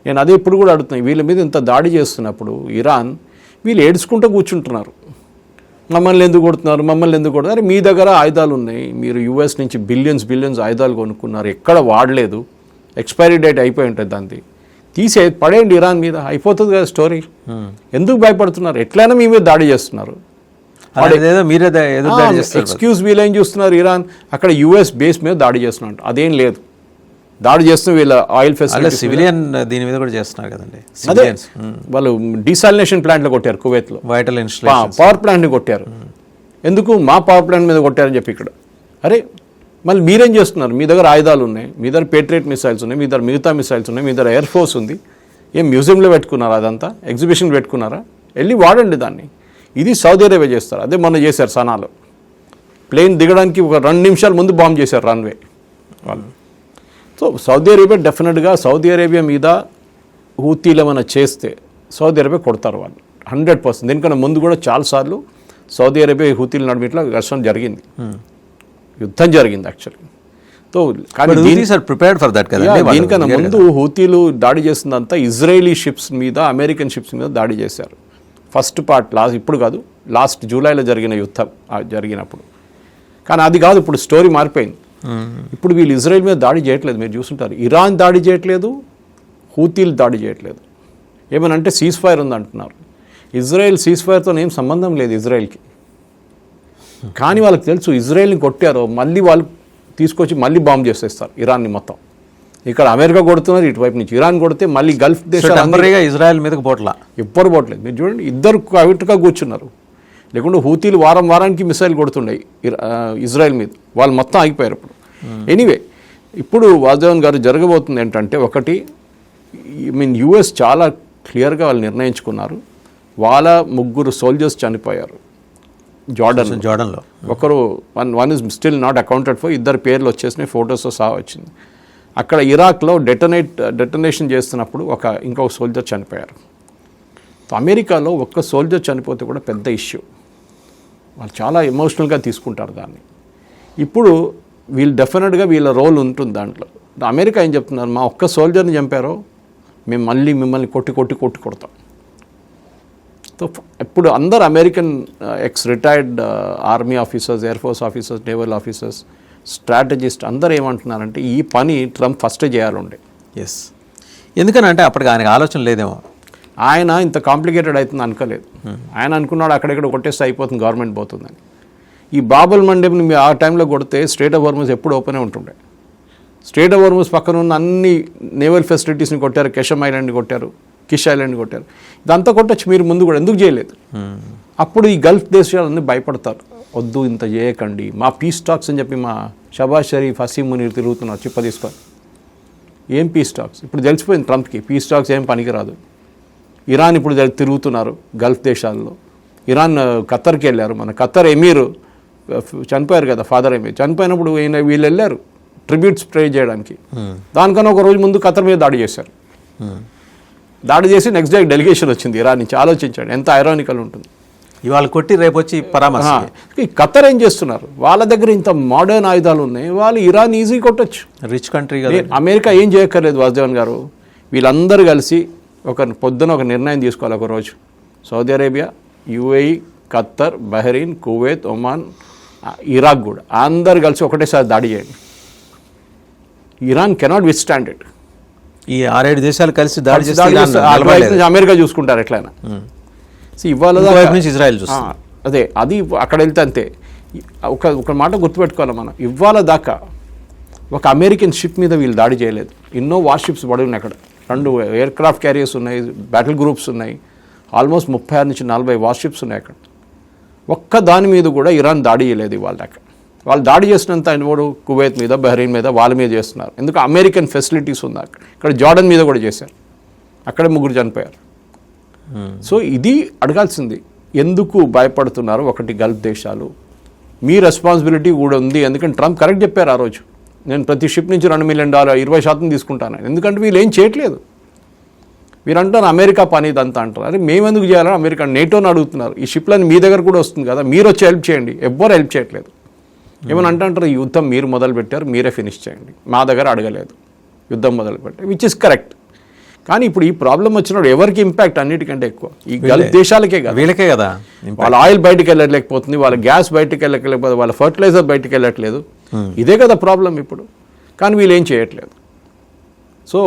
నేను అదే ఇప్పుడు కూడా అడుగుతున్నాను, వీళ్ళ మీద ఇంత దాడి చేస్తున్నప్పుడు ఇరాన్ వీళ్ళు ఏడ్చుకుంటూ కూర్చుంటున్నారు. మమ్మల్ని ఎందుకు కొడుతున్నారు, మమ్మల్ని ఎందుకు కొడుతున్నారు? మీ దగ్గర ఆయుధాలు ఉన్నాయి, మీరు యూఎస్ నుంచి బిలియన్స్ ఆయుధాలు కొనుక్కున్నారు, ఎక్కడ వాడలేదు, ఎక్స్పైరీ డేట్ అయిపోయి ఉంటుంది, దాన్ని తీసే పడేయండి ఇరాన్ మీద, అయిపోతుంది కదా స్టోరీ. ఎందుకు భయపడుతున్నారు? ఎట్లయినా మీ మీద దాడి చేస్తున్నారు. ఎక్స్క్యూజ్ వీళ్ళేం చూస్తున్నారు, ఇరాన్ అక్కడ యూఎస్ బేస్ మీద దాడి చేస్తున్నారు. అదేం లేదు, దాడి చేస్తున్న వీళ్ళ ఆయిల్ ఫెసిలిటీ సివిలియన్ దీని మీద కూడా చేస్తున్నారు కదండి. అదే వాళ్ళు డీసాలినేషన్ ప్లాంట్లో కొట్టారు, కువైట్లో వైటల్ పవర్ ప్లాంట్ని కొట్టారు. ఎందుకు మా పవర్ ప్లాంట్ మీద కొట్టారని చెప్పి ఇక్కడ. అరే మళ్ళీ మీరేం చేస్తున్నారు? మీ దగ్గర ఆయుధాలు ఉన్నాయి, మీ దగ్గర పేట్రియట్ మిసైల్స్ ఉన్నాయి, మీ దగ్గర మిగతా మిసైల్స్ ఉన్నాయి, మీ దగ్గర ఎయిర్ ఫోర్స్ ఉంది. ఏం మ్యూజియంలో పెట్టుకున్నారా? అదంతా ఎగ్జిబిషన్ పెట్టుకున్నారా? వెళ్ళి వాడండి దాన్ని. ఇది సౌదీ అరేబియా చేస్తారు. అదే మొన్న చేశారు సనాలో. ప్లేన్ దిగడానికి ఒక 2 నిమిషాల ముందు బాంబ్ చేశారు రన్వే వాళ్ళు. సో సౌదీ అరేబియా డెఫినెట్గా సౌదీ అరేబియా మీద హూతీలు ఏమైనా చేస్తే సౌదీ అరేబియా కొడతారు వాళ్ళు 100%. దీనికన్నా ముందు కూడా చాలాసార్లు సౌదీ అరేబియా హూతీల నడిమిట్లో ఘర్షణ జరిగింది, యుద్ధం జరిగింది యాక్చువల్లీ. సో కానీ దీనికన్నా ముందు హూతీలు దాడి చేసిందంతా ఇజ్రాయేలీ షిప్స్ మీద, అమెరికన్ షిప్స్ మీద దాడి చేశారు. ఫస్ట్ పార్ట్ ఇప్పుడు కాదు, లాస్ట్ జూలైలో జరిగిన యుద్ధం జరిగినప్పుడు. కానీ అది కాదు, ఇప్పుడు స్టోరీ మారిపోయింది. ఇప్పుడు వీళ్ళు ఇజ్రాయెల్ మీద దాడి చేయట్లేదు, మీరు చూస్తుంటారు. ఇరాన్ దాడి చేయట్లేదు, హూతీలు దాడి చేయట్లేదు. ఏమనంటే సీజ్ ఫైర్ ఉందంటున్నారు. ఇజ్రాయెల్ సీజ్ ఫైర్తో ఏం సంబంధం లేదు ఇజ్రాయెల్కి. కానీ వాళ్ళకి తెలుసు ఇజ్రాయెల్ని కొట్టారో మళ్ళీ వాళ్ళు తీసుకొచ్చి మళ్ళీ బాంబ్ చేసేస్తారు ఇరాన్ని మొత్తం. ఇక్కడ అమెరికా కొడుతున్నారు, ఇటువైపు నుంచి ఇరాన్ కొడితే మళ్ళీ గల్ఫ్ దేశాలు ఇజ్రాయెల్ మీదకి పోట్లా, ఎవ్వరు పోవట్లేదు. మీరు చూడండి, ఇద్దరు అవిటుగా కూర్చున్నారు. లేకుంటే హూతీలు వారానికి మిసైల్ కొడుతుండే ఇజ్రాయెల్ మీద, వాళ్ళు మొత్తం ఆగిపోయారు ఇప్పుడు. ఎనీవే, ఇప్పుడు వాసుదేవన్ గారు జరగబోతుంది ఏంటంటే, ఒకటి యూఎస్ చాలా క్లియర్గా వాళ్ళు నిర్ణయించుకున్నారు. వాళ్ళ 3 సోల్జర్స్ చనిపోయారు జార్డన్లో. ఒకరు one is still not accounted for, 2 పేర్లు వచ్చేసినాయి, ఫొటోస్తో సహా వచ్చింది. అక్కడ ఇరాక్లో డెటనేషన్ చేస్తున్నప్పుడు ఇంకొక సోల్జర్ చనిపోయారు. అమెరికాలో ఒక్క సోల్జర్ చనిపోతే కూడా పెద్ద ఇష్యూ, వాళ్ళు చాలా ఎమోషనల్గా తీసుకుంటారు దాన్ని. ఇప్పుడు వీళ్ళు డెఫినెట్గా వీళ్ళ రోల్ ఉంటుంది దాంట్లో. అమెరికా ఏం చెప్తున్నారు, మా ఒక్క సోల్జర్ని చంపారో మేము మళ్ళీ మిమ్మల్ని కొడతాం. సో ఇప్పుడు అందరు American retired army officers, air force officers, naval officers, strategist అందరూ ఏమంటున్నారంటే ఈ పని ట్రంప్ ఫస్టే చేయాలండి. ఎస్, ఎందుకనంటే అప్పటికి ఆయనకు ఆలోచన లేదేమో. ఆయన ఇంత కాంప్లికేటెడ్ అవుతుంది అనుకోలేదు. ఆయన అనుకున్నాడు అక్కడెక్కడ కొట్టేస్తే అయిపోతుంది, గవర్నమెంట్ పోతుందని. ఈ బాబుల్ మండేబ్ని ఆ టైంలో కొడితే స్ట్రేట్ ఆఫ్ హార్మజ్ ఎప్పుడు ఓపెనే ఉంటుండే. స్ట్రేట్ ఆఫ్ హార్మజ్ పక్కన ఉన్న అన్ని నేవల్ ఫెసిలిటీస్ని కొట్టారు, కెషమ్ ఐలాండ్ని కొట్టారు, కిష్ ఐలాండ్ని కొట్టారు. ఇదంతా కొట్టచ్చు మీరు ముందు కూడా, ఎందుకు చేయలేదు? అప్పుడు ఈ గల్ఫ్ దేశాలన్నీ భయపడతారు, వద్దు ఇంత చేయకండి, మా పీస్ టాక్స్ అని చెప్పి మా షబాజ్ షరీఫ్, హసీం మునీర్ తిరుగుతున్నారు చిప్ప తీసుకొని. ఏం పీస్ టాక్స్? ఇప్పుడు తెలిసిపోయింది ట్రంప్కి పీస్ టాక్స్ ఏం పనికిరాదు. ఇరాన్ ఇప్పుడు తిరుగుతున్నారు గల్ఫ్ దేశాల్లో. ఇరాన్ ఖత్తర్కి వెళ్ళారు, మన ఖత్తర్ ఎమీర్ చనిపోయారు కదా, ఫాదర్ ఎమీర్ చనిపోయినప్పుడు వీళ్ళు వెళ్ళారు ట్రిబ్యూట్స్ ప్రే చేయడానికి. దానికన్నా ఒక రోజు ముందు ఖత్తర్ మీద దాడి చేశారు. దాడి చేసి నెక్స్ట్ డే డెలిగేషన్ వచ్చింది ఇరాన్ నుంచి. ఆలోచించండి ఎంత ఐరానికల్ ఉంటుంది. ఇవాళ కొట్టి రేపు వచ్చి పరామర్శ. ఖత్తర్ ఏం చేస్తున్నారు, వాళ్ళ దగ్గర ఇంత మోడర్న్ ఆయుధాలు ఉన్నాయి, వాళ్ళు ఇరాన్ ఈజీ కొట్టచ్చు, రిచ్ కంట్రీ. అమెరికా ఏం చేయక్కర్లేదు వాసుదేవన్ గారు. వీళ్ళందరూ కలిసి పొద్దున ఒక నిర్ణయం తీసుకోవాలి ఒకరోజు. Saudi Arabia, UAE, Khattar, Bahrain, Kuwait, Oman, Iraq కూడా అందరు కలిసి ఒకటేసారి దాడి చేయండి. Iran cannot with stand it. ఈ 6-7 దేశాలు కలిసి దాడి చేస్తే అమెరికా చూసుకుంటారు ఎట్లయినా. ఇవాళ ఇజ్రాయెల్ చూస్తారు. అదే అది అక్కడ వెళ్తే అంతే. ఒక మాట గుర్తుపెట్టుకోవాలి మనం, ఇవాళ దాకా ఒక అమెరికన్ షిప్ మీద వీళ్ళు దాడి చేయలేదు. ఎన్నో వార్షిప్స్ పడి ఉన్నాయి అక్కడ, 2 ఎయిర్ క్రాఫ్ట్ క్యారియర్స్ ఉన్నాయి, బ్యాటిల్ గ్రూప్స్ ఉన్నాయి, ఆల్మోస్ట్ 36 నుంచి 40 వార్షిప్స్ ఉన్నాయి అక్కడ. ఒక్క దాని మీద కూడా ఇరాన్ దాడి చేయలేదు ఇవాళ దాకా. వాళ్ళు దాడి చేసినంత కూడా కువైత్ మీద, బహ్రెయిన్ మీద, వాళ్ళ మీద చేస్తున్నారు. ఎందుకు అమెరికన్ ఫెసిలిటీస్ ఉంది అక్కడ. ఇక్కడ జార్డన్ మీద కూడా చేశారు, అక్కడే 3 చనిపోయారు. సో ఇది అడగాల్సింది, ఎందుకు భయపడుతున్నారు? ఒకటి గల్ఫ్ దేశాలు, మీ రెస్పాన్సిబిలిటీ కూడా ఉంది. ఎందుకంటే ట్రంప్ కరెక్ట్ చెప్పారు ఆ రోజు, నేను ప్రతి షిప్ నుంచి $2 మిలియన్ 20% తీసుకుంటాను. ఎందుకంటే వీళ్ళు ఏం చేయట్లేదు. మీరు అంటారు అమెరికా పని ఇదంతా అంటారు. అరే మేము ఎందుకు చేయాలని అమెరికా నేటోని అడుగుతున్నారు. ఈ షిప్లని మీ దగ్గర కూడా వస్తుంది కదా, మీరు వచ్చి హెల్ప్ చేయండి. ఎవ్వరు హెల్ప్ చేయట్లేదు. ఏమని అంటారు, ఈ యుద్ధం మీరు మొదలు పెట్టారు, మీరే ఫినిష్ చేయండి, మా దగ్గర అడగలేదు. యుద్ధం మొదలుపెట్టాయి, విచ్ ఇస్ కరెక్ట్. కానీ ఇప్పుడు ఈ ప్రాబ్లం వచ్చినప్పుడు ఎవరికి ఇంపాక్ట్ అన్నిటికంటే ఎక్కువ ఈ గల్ఫ్ దేశాలకే కదా, వీళ్ళకే కదా. వాళ్ళ ఆయిల్ బయటకు వెళ్ళలేకపోతుంది, వాళ్ళ గ్యాస్ బయటకు వెళ్ళలేకపోతే, వాళ్ళ ఫర్టిలైజర్ బయటకు వెళ్ళట్లేదు. ఇదే కదా ప్రాబ్లం ఇప్పుడు. కానీ వీళ్ళు ఏం చేయట్లేదు. సో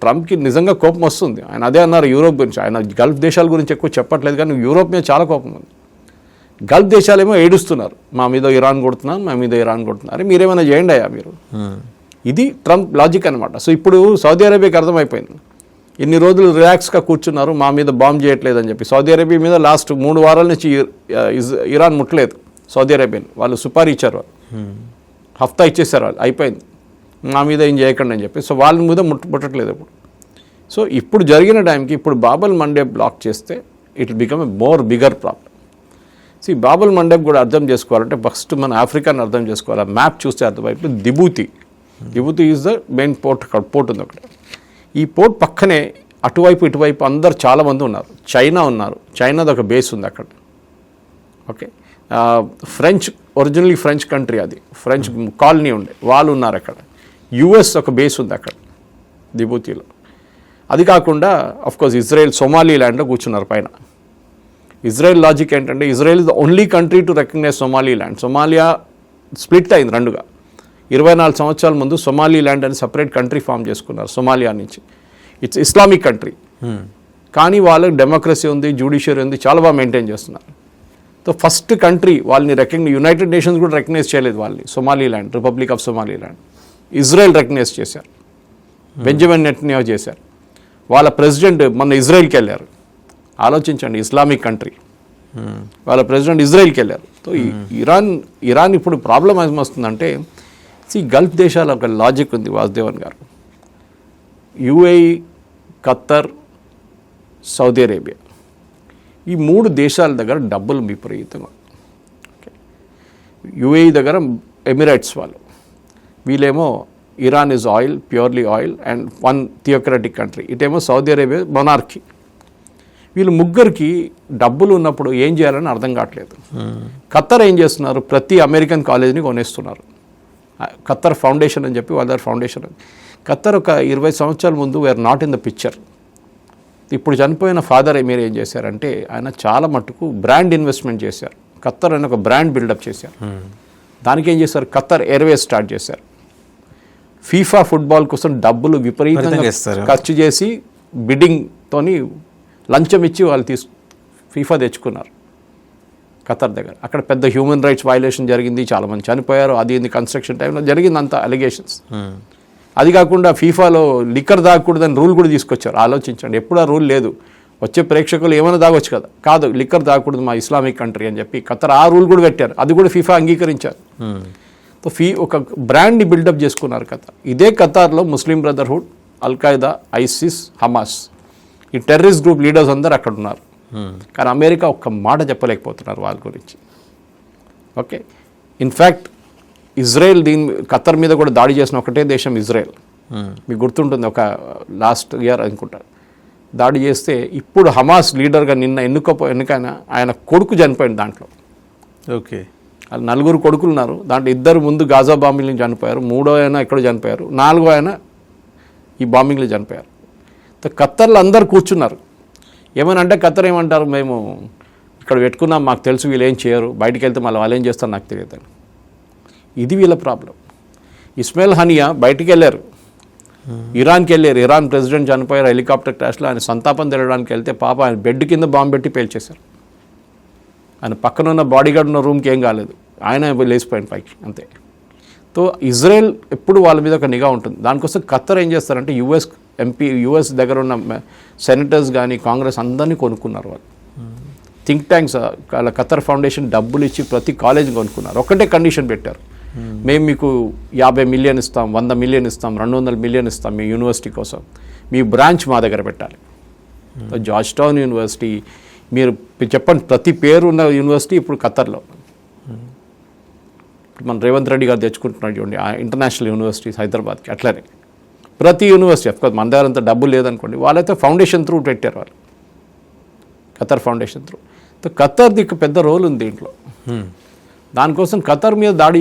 ట్రంప్కి నిజంగా కోపం వస్తుంది. ఆయన అదే అన్నారు యూరోప్ గురించి. ఆయన గల్ఫ్ దేశాల గురించి ఎక్కువ చెప్పట్లేదు, కానీ యూరోప్ మీద చాలా కోపం ఉంది. గల్ఫ్ దేశాలేమో ఏడుస్తున్నారు, మా మీద ఇరాన్ కొడుతున్నారు, మా మీద ఇరాన్ కొడుతున్నారు, మీరేమైనా చేయండి అయ్యా మీరు. ఇది ట్రంప్ లాజిక్ అనమాట. సో ఇప్పుడు సౌదీ అరేబియాకి అర్థమైపోయింది, ఇన్ని రోజులు రిలాక్స్గా కూర్చున్నారు, మా మీద బాంబ్ చేయట్లేదు అని చెప్పి. సౌదీ అరేబియా మీద లాస్ట్ 3 వారాల నుంచి ఇరాన్ ముట్టలేదు సౌదీ అరేబియాని. వాళ్ళు సుపారీ ఇచ్చారు, వాళ్ళు హఫ్తా ఇచ్చేసారు, వాళ్ళు అయిపోయింది, మా మీద ఏం చేయకండి అని చెప్పి. సో వాళ్ళ మీద ముట్టట్లేదు ఇప్పుడు. సో ఇప్పుడు జరిగిన టైంకి ఇప్పుడు బాబల్ మండేబ్ బ్లాక్ చేస్తే it will become a more bigger problem. So ఈ బాబల్ మండేబ్ కూడా అర్థం చేసుకోవాలంటే ఫస్ట్ మన ఆఫ్రికాని అర్థం చేసుకోవాలి. ఆ మ్యాప్ చూస్తే అర్థమైపు దిబూతి ఈజ్ ద మెయిన్ పోర్ట్. అక్కడ పోర్ట్ ఉంది ఒకటి. ఈ పోర్ట్ పక్కనే అటువైపు ఇటువైపు అందరు చాలామంది ఉన్నారు. చైనా ఉన్నారు, చైనాది ఒక బేస్ ఉంది అక్కడ. Okay, French originally French country, అది ఫ్రెంచ్ కాలనీ ఉండే వాళ్ళు ఉన్నారు అక్కడ. యుఎస్ ఒక బేస్ ఉంది అక్కడ దిబూతిలో. అది కాకుండా అఫ్కోర్స్ ఇజ్రాయెల్ సొమాలీ ల్యాండ్లో కూర్చున్నారు పైన. ఇజ్రాయెల్ లాజిక్ ఏంటంటే Israel is the only country to recognize Somaliland. Somalia split అయింది రెండుగా. 24 సంవత్సరాల ముందు సొమాలీ ల్యాండ్ అని సపరేట్ కంట్రీ ఫామ్ చేసుకున్నారు సొమాలియా నుంచి. ఇట్స్ ఇస్లామిక్ కంట్రీ, కానీ వాళ్ళకి డెమోక్రసీ ఉంది, జ్యుడిషియరీ ఉంది, చాలా బాగా మెయింటైన్ చేస్తున్నారు. సో ఫస్ట్ కంట్రీ వాళ్ళని యునైటెడ్ నేషన్స్ కూడా రికగ్నైజ్ చేయలేదు వాళ్ళని. Somaliland, republic of Somaliland Israel recognize చేశారు, బెంజమిన్ నెతన్యాహు చేశారు. వాళ్ళ ప్రెసిడెంట్ మొన్న ఇజ్రాయెల్కి వెళ్ళారు. ఆలోచించండి, ఇస్లామిక్ కంట్రీ, వాళ్ళ ప్రెసిడెంట్ ఇజ్రాయెల్కి వెళ్ళారు. సో ఇరాన్ ఇప్పుడు ప్రాబ్లం ఏమొస్తుందంటే, ఈ గల్ఫ్ దేశాల ఒక లాజిక్ ఉంది వాసుదేవన్ గారు. యుఏఈ, ఖత్తర్, సౌదీ అరేబియా, ఈ 3 దేశాల దగ్గర డబ్బులు విపరీతంగా. యుఏఈ దగ్గర ఎమిరేట్స్ వాళ్ళు, వీళ్ళేమో Iran is oil, purely oil and one theocratic country. ఇటేమో సౌదీ అరేబియా మొనార్కీ. వీళ్ళు ముగ్గురికి డబ్బులు ఉన్నప్పుడు ఏం చేయాలని అర్థం కావట్లేదు. ఖత్తర్ ఏం చేస్తున్నారు, ప్రతి అమెరికన్ కాలేజీని కొనేస్తున్నారు. ఖత్తర్ ఫౌండేషన్ అని చెప్పి వాళ్ళ ఫౌండేషన్. ఖత్తర్ ఒక 20 సంవత్సరాల ముందు were not in the picture. ఇప్పుడు చనిపోయిన ఫాదర్ మీరు ఏం చేశారంటే, ఆయన చాలా మట్టుకు బ్రాండ్ ఇన్వెస్ట్మెంట్ చేశారు. ఖత్తర్ అని ఒక బ్రాండ్ బిల్డప్ చేశారు. దానికి ఏం చేశారు, ఖత్తర్ ఎయిర్వేస్ స్టార్ట్ చేశారు. ఫీఫా ఫుట్బాల్ కోసం డబ్బులు విపరీతంగా ఖర్చు చేసి బిడ్డింగ్తోని లంచం ఇచ్చి వాళ్ళు ఫీఫా తెచ్చుకున్నారు ఖత్తర్ దగ్గర. అక్కడ పెద్ద హ్యూమన్ రైట్స్ వయలేషన్ జరిగింది, చాలామంది చనిపోయారు. అది కన్స్ట్రక్షన్ టైంలో జరిగింది అంత అలిగేషన్స్. అది కాకుండా ఫీఫాలో లిక్కర్ తాగకూడదని రూల్ కూడా తీసుకొచ్చారు. ఆలోచించండి, ఎప్పుడు ఆ రూల్ లేదు. వచ్చే ప్రేక్షకులు ఏమైనా తాగొచ్చు కదా, కాదు లిక్కర్ తాగకూడదు మా ఇస్లామిక్ కంట్రీ అని చెప్పి ఖత్తర్ ఆ రూల్ కూడా పెట్టారు. అది కూడా ఫీఫా అంగీకరించారు. సో ఒక బ్రాండ్ని బిల్డప్ చేసుకున్నారు ఖత్తర్. ఇదే ఖతార్లో Muslim Brotherhood, Al-Qaeda, ISIS, Hamas, ఈ టెర్రరిస్ట్ గ్రూప్ లీడర్స్ అందరూ అక్కడ ఉన్నారు. కానీ అమెరికా ఒక్క మాట చెప్పలేకపోతున్నారు వాళ్ళ గురించి. ఓకే, ఇన్ఫ్యాక్ట్ ఇజ్రాయెల్ ఖత్తర్ మీద కూడా దాడి చేసిన ఒకటే దేశం ఇజ్రాయెల్. మీకు గుర్తుంటుంది, ఒక లాస్ట్ ఇయర్ అనుకుంటారు దాడి చేస్తే. ఇప్పుడు హమాస్ లీడర్గా ఎన్నికైనా ఆయన కొడుకు చనిపోయింది దాంట్లో. ఓకే, వాళ్ళు 4 కొడుకులు ఉన్నారు. దాంట్లో 2 ముందు గాజా బాంబింగ్లో చనిపోయారు, 3వ ఆయన ఎక్కడో చనిపోయారు, 4వ ఆయన ఈ బాంబింగ్లో చనిపోయారు. ఖత్తర్లో అందరు కూర్చున్నారు. ఏమనంటే ఖత్తర్ ఏమంటారు, మేము ఇక్కడ పెట్టుకున్నాం, మాకు తెలుసు వీళ్ళు ఏం చేయరు, బయటికి వెళ్తే మళ్ళీ వాళ్ళు ఏం చేస్తారు నాకు తెలియదు. ఇది వీళ్ళ ప్రాబ్లం. ఇస్మాయిల్ హనియా బయటికి వెళ్ళారు, ఇరాన్కి వెళ్ళారు. ఇరాన్ ప్రెసిడెంట్ చనిపోయారు హెలికాప్టర్ క్రాష్లో. ఆయన సంతాపం తెలడానికి వెళ్తే పాప ఆయన బెడ్ కింద బాంబు పెట్టి పేల్చేశారు. ఆయన పక్కన ఉన్న బాడీగార్డ్ ఉన్న రూమ్కి ఏం కాలేదు, ఆయన లేచిపోయాడు పైకి అంతే. సో ఇజ్రాయెల్ ఎప్పుడు వాళ్ళ మీద ఒక నిఘా ఉంటుంది. దానికోసం ఖత్తర్ ఏం చేస్తారంటే యుఎస్ దగ్గర ఉన్న సెనేటర్స్ కానీ కాంగ్రెస్ అందరినీ కొనుక్కున్నారు వాళ్ళు. థింక్ ట్యాంక్స్ ఖత్తర్ ఫౌండేషన్ డబ్బులు ఇచ్చి ప్రతి కాలేజీ కొనుక్కున్నారు. ఒకటే కండిషన్ పెట్టారు, మేము మీకు 50 మిలియన్ ఇస్తాం, 100 మిలియన్ ఇస్తాం, 200 మిలియన్ ఇస్తాం మీ యూనివర్సిటీ కోసం, మీ బ్రాంచ్ మా దగ్గర పెట్టాలి. జార్జ్ టౌన్ యూనివర్సిటీ, మీరు చెప్పండి, ప్రతి పేరు ఉన్న యూనివర్సిటీ ఇప్పుడు ఖత్తర్లో. మన రేవంత్ రెడ్డి గారు తెచ్చుకుంటున్నాడు చూడండి ఇంటర్నేషనల్ యూనివర్సిటీస్ హైదరాబాద్కి. అట్లనే ప్రతి యూనివర్సిటీ, అఫ్కోర్స్ మన దగ్గర అంత డబ్బులు లేదనుకోండి, వాళ్ళైతే ఫౌండేషన్ త్రూ పెట్టారు వాళ్ళు, ఖత్తర్ ఫౌండేషన్ త్రూ. ఖత్తర్ది పెద్ద రోల్ ఉంది దీంట్లో. దానికోసం ఖత్తర్ మీద దాడి